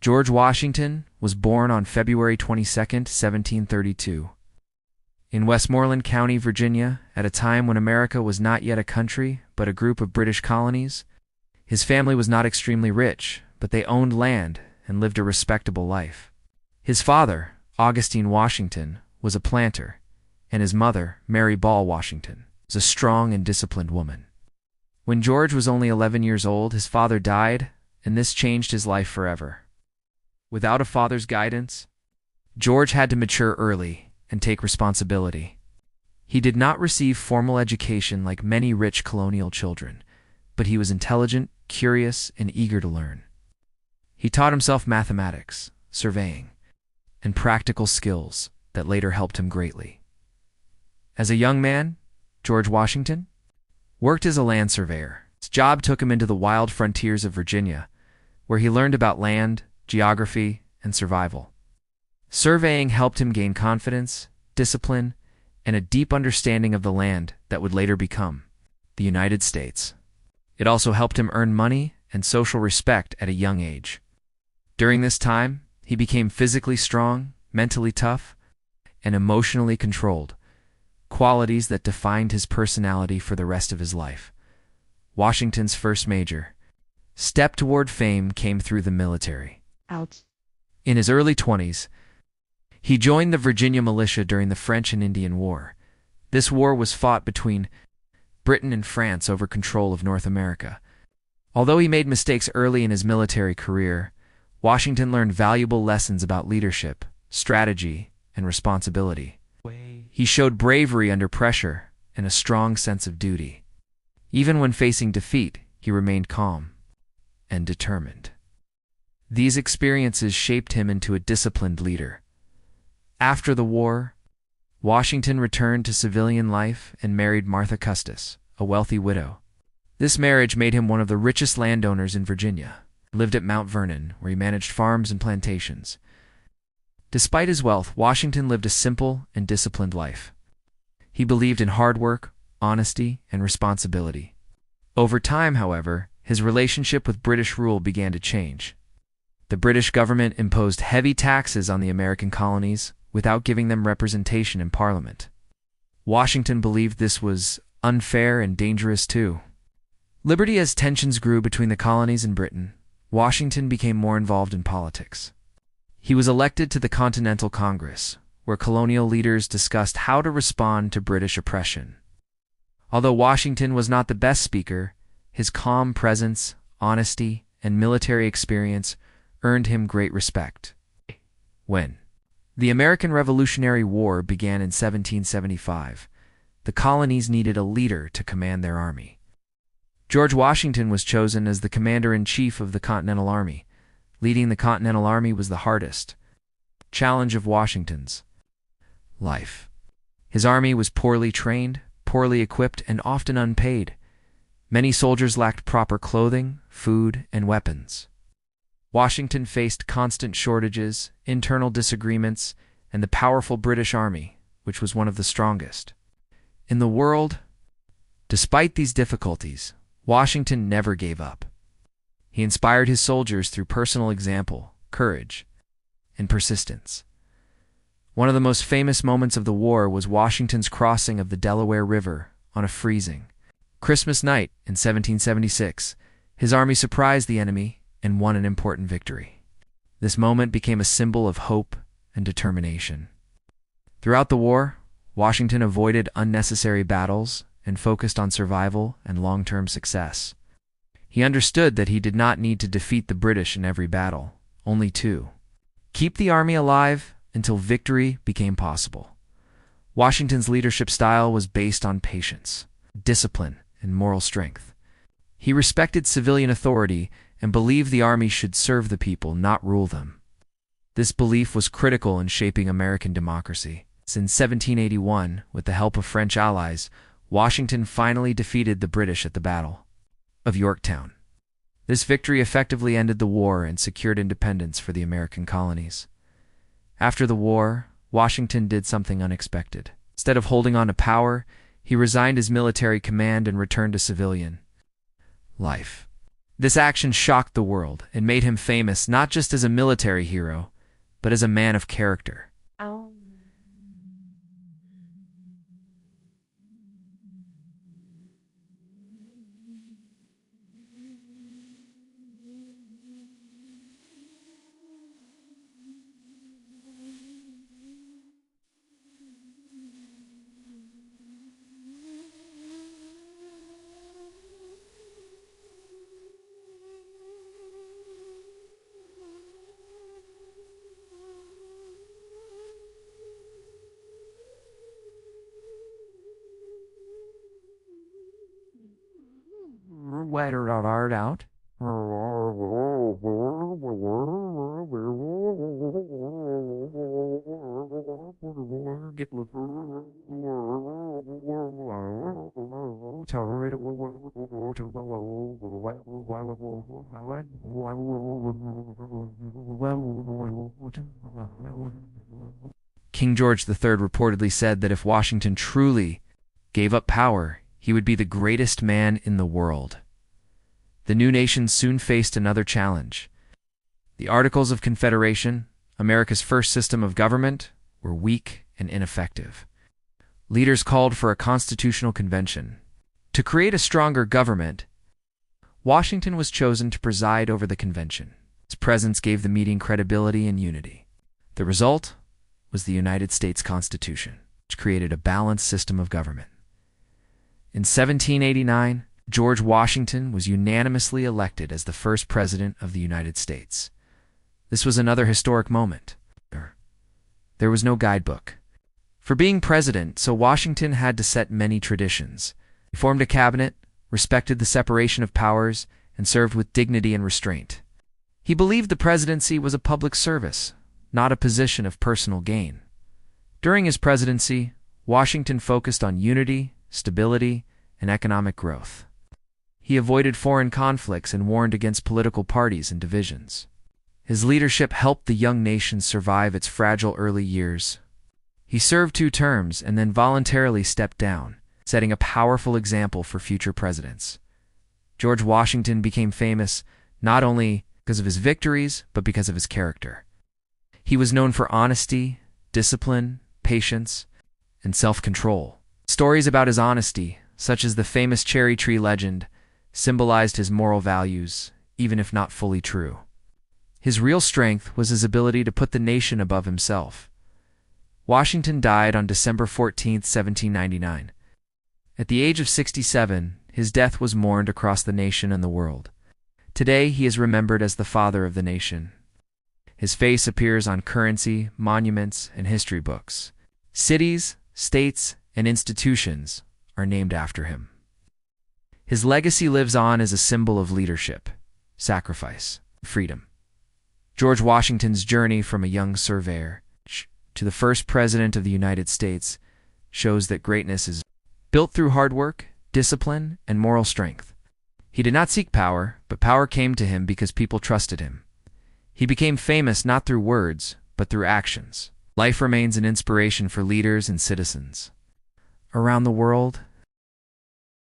George Washington was born on February 22, 1732. In Westmoreland County, Virginia, at a time when America was not yet a country but a group of British colonies. His family was not extremely rich, but they owned land and lived a respectable life. His father, Augustine Washington, was a planter, and his mother, Mary Ball Washington, was a strong and disciplined woman. When George was only 11 years old, his father died, and this changed his life forever. Without a father's guidance, George had to mature early and take responsibility. He did not receive formal education like many rich colonial children, but he was intelligent, curious, and eager to learn. He taught himself mathematics, surveying, and practical skills that later helped him greatly. As a young man, George Washington worked as a land surveyor. His job took him into the wild frontiers of Virginia, where he learned about land, geography, and survival. Surveying helped him gain confidence, discipline, and a deep understanding of the land that would later become the United States. It also helped him earn money and social respect at a young age. During this time, he became physically strong, mentally tough, and emotionally controlled, qualities that defined his personality for the rest of his life. Washington's first major step toward fame came through the military. In his early 20s, he joined the Virginia militia during the French and Indian War. This war was fought between Britain and France over control of North America. Although he made mistakes early in his military career, Washington learned valuable lessons about leadership, strategy, and responsibility. He showed bravery under pressure and a strong sense of duty. Even when facing defeat, he remained calm and determined. These experiences shaped him into a disciplined leader. After the war, Washington returned to civilian life and married Martha Custis, a wealthy widow. This marriage made him one of the richest landowners in Virginia. He lived at Mount Vernon, where he managed farms and plantations. Despite his wealth, Washington lived a simple and disciplined life. He believed in hard work, honesty, and responsibility. Over time, however, his relationship with British rule began to change. The British government imposed heavy taxes on the American colonies without giving them representation in Parliament. Washington believed this was unfair and dangerous too. Liberty as tensions grew between the colonies and Britain, Washington became more involved in politics. He was elected to the Continental Congress, where colonial leaders discussed how to respond to British oppression. Although Washington was not the best speaker, his calm presence, honesty, and military experience earned him great respect. When the American Revolutionary War began in 1775, the colonies needed a leader to command their army. George Washington was chosen as the commander-in-chief of the Continental Army. Leading the Continental Army was the hardest challenge of Washington's life. His army was poorly trained, poorly equipped, and often unpaid. Many soldiers lacked proper clothing, food, and weapons. Washington faced constant shortages, internal disagreements, and the powerful British Army, which was one of the strongest in the world. Despite these difficulties, Washington never gave up. He inspired his soldiers through personal example, courage, and persistence. One of the most famous moments of the war was Washington's crossing of the Delaware River on a freezing Christmas night in 1776. His army surprised the enemy and won an important victory. This moment became a symbol of hope and determination. Throughout the war, Washington avoided unnecessary battles and focused on survival and long-term success. He understood that he did not need to defeat the British in every battle, only to keep the army alive until victory became possible. Washington's leadership style was based on patience, discipline, and moral strength. He respected civilian authority and believed the army should serve the people, not rule them. This belief was critical in shaping American democracy. Since 1781, with the help of French allies, Washington finally defeated the British at the Battle of Yorktown. This victory effectively ended the war and secured independence for the American colonies. After the war, Washington did something unexpected. Instead of holding on to power, he resigned his military command and returned to civilian life. This action shocked the world and made him famous not just as a military hero, but as a man of character. Oh. Wet her heart out. King George III reportedly said that if Washington truly gave up power, he would be the greatest man in the world. The new nation soon faced another challenge. The Articles of Confederation, America's first system of government, were weak and ineffective. Leaders called for a constitutional convention. To create a stronger government, Washington was chosen to preside over the convention. His presence gave the meeting credibility and unity. The result was the United States Constitution, which created a balanced system of government. In 1789, George Washington was unanimously elected as the first president of the United States. This was another historic moment. There was no guidebook for being president, so Washington had to set many traditions. He formed a cabinet, respected the separation of powers, and served with dignity and restraint. He believed the presidency was a public service, not a position of personal gain. During his presidency, Washington focused on unity, stability, and economic growth. He avoided foreign conflicts and warned against political parties and divisions. His leadership helped the young nation survive its fragile early years. He served 2 terms and then voluntarily stepped down, setting a powerful example for future presidents. George Washington became famous not only because of his victories, but because of his character. He was known for honesty, discipline, patience, and self-control. Stories about his honesty, such as the famous cherry tree legend, symbolized his moral values, even if not fully true. His real strength was his ability to put the nation above himself. Washington died on December 14, 1799. At the age of 67, his death was mourned across the nation and the world. Today, he is remembered as the father of the nation. His face appears on currency, monuments, and history books. Cities, states, and institutions are named after him. His legacy lives on as a symbol of leadership, sacrifice, freedom. George Washington's journey from a young surveyor to the first president of the United States shows that greatness is built through hard work, discipline, and moral strength. He did not seek power, but power came to him because people trusted him. He became famous not through words, but through actions. Life remains an inspiration for leaders and citizens. Around the world,